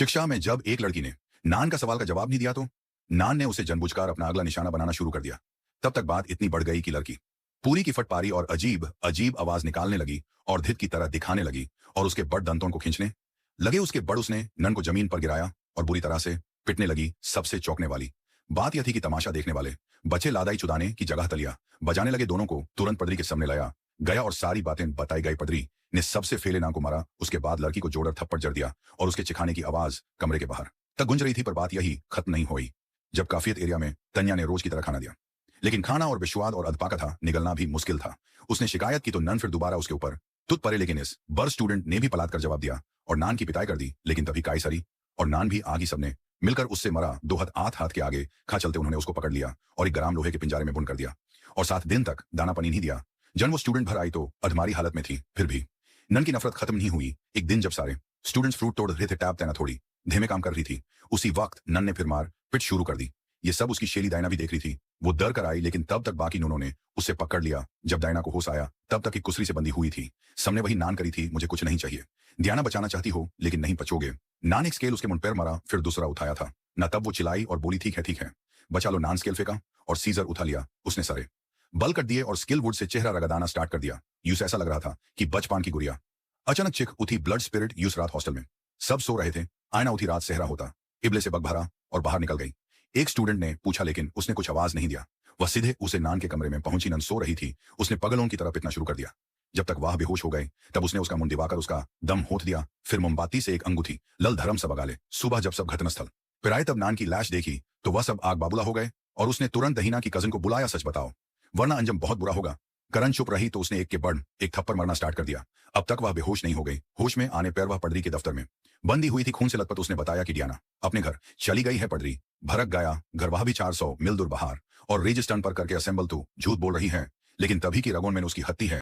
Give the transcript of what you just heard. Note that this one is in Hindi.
शिक्षा में जब एक लड़की ने नान का सवाल का जवाब नहीं दिया तो नान ने उसे जानबूझकर अपना अगला निशाना बनाना शुरू कर दिया। तब तक बात इतनी बढ़ गई कि लड़की पूरी की फट पारी और अजीब अजीब आवाज निकालने लगी और धित की तरह दिखाने लगी और उसके बड़ दंतों को खींचने लगे। उसके बड़ उसने नन को जमीन पर गिराया और बुरी तरह से पिटने लगी। सबसे चौंकने वाली बात यह थी कि तमाशा देखने वाले बच्चे लादाई चुदाने की जगह तलिया बजाने लगे। दोनों को तुरंत पदरी के सामने लाया गया और सारी बातें बताई गई। पदरी ने सबसे फेले नाम को मारा। उसके बाद लड़की को जोड़कर थप्पड़ जड़ दिया और उसके चिखाने की आवाज कमरे के बाहर तक गुंज रही थी। पर बात यही खत्म नहीं हुई जब काफियत एरिया में तन्या ने रोज की तरह खाना दिया, लेकिन खाना और विश्वाद और अधपाका था, निगलना भी मुश्किल था। उसने शिकायत की तो नन फिर दोबारा उसके ऊपर तुत परे, लेकिन इस बर स्टूडेंट ने भी पलाट कर जवाब दिया और नान की पिटाई कर दी। लेकिन तभी काई सरी और नान भी आगी। सबने मिलकर उससे मरा। दो हाथ हाथ के आगे खा चलते उन्होंने उसको पकड़ लिया और एक गरम लोहे के पिंजारे में बुन कर दिया और 7 दिन तक दाना पानी नहीं दिया। जब वो स्टूडेंट भर आई तो अधमारी हालत में थी। फिर भी नन की नफरत खत्म नहीं हुई। एक दिन जब सारे स्टूडेंट्स फ्रूट तोड़ रहे थे, टैब तैना थोड़ी धीमे काम कर रही थी, उसी वक्त नन ने फिर मार पिट शुरू कर दी। ये सब उसकी शेली डायना भी देख रही थी। वो डर कर आई, लेकिन तब तक बाकी नूनों ने उसे पकड़ लिया। जब डायना को होश आया तब तक एक कुसरी से बंधी हुई थी। सबने वही नान करी थी, मुझे कुछ नहीं चाहिए। डियाना बचाना चाहती हो लेकिन नहीं बचोगे। नान एक स्केल उसके मुंह पर मारा, फिर दूसरा उठाया था ना। तब वो चिल्लाई और बोली, ठीक है बचा लो। नान स्केल फेंका और सीजर उठा लिया। उसने सारे बल कर दिए और स्किल वुड से चेहरा रगदाना स्टार्ट कर दिया। यूस ऐसा लग रहा था कि बचपन की गुड़िया। अचानक चिक उठी। ब्लड स्पिरिट यूस रात हॉस्टल में सब सो रहे थे। आयना उठी। रात सेहरा होता इबले से बग भरा और बाहर निकल गई। एक स्टूडेंट ने पूछा, लेकिन उसने कुछ आवाज नहीं दिया। वह सीधे उसे नान के कमरे में पहुंची। नन सो रही थी। उसने पगलों की तरह पिटना शुरू कर दिया। जब तक वह बेहोश हो गए तब उसने उसका मुंह दिवाकर उसका दम होठ दिया। फिर मोमबाती से एक अंगूठी लल धर्म सब बगा ले। सुबह जब सब घटनास्थल फिर आए तब नान की लाश देखी तो वह सब आग बाबूला हो गए और उसने तुरंत दहीना की कजन को बुलाया, सच बताओ वरना अंजम बहुत बुरा होगा। करण चुप रही तो उसने एक के बढ़ एक थप्पड़ मारना स्टार्ट कर दिया। अब तक वह बेहोश नहीं हो गई। होश में आने पर वह पडरी के दफ्तर में बंदी हुई थी, खून से लथपथ। उसने बताया कि डियाना अपने घर चली गई है। पडरी भड़क गया। घर वह भी 400 मिल दूर बाहर और रेजिस्टर्न पर करके असेंबल। तू झूठ बोल रही है। लेकिन तभी की रगों में उसकी हत्ती है।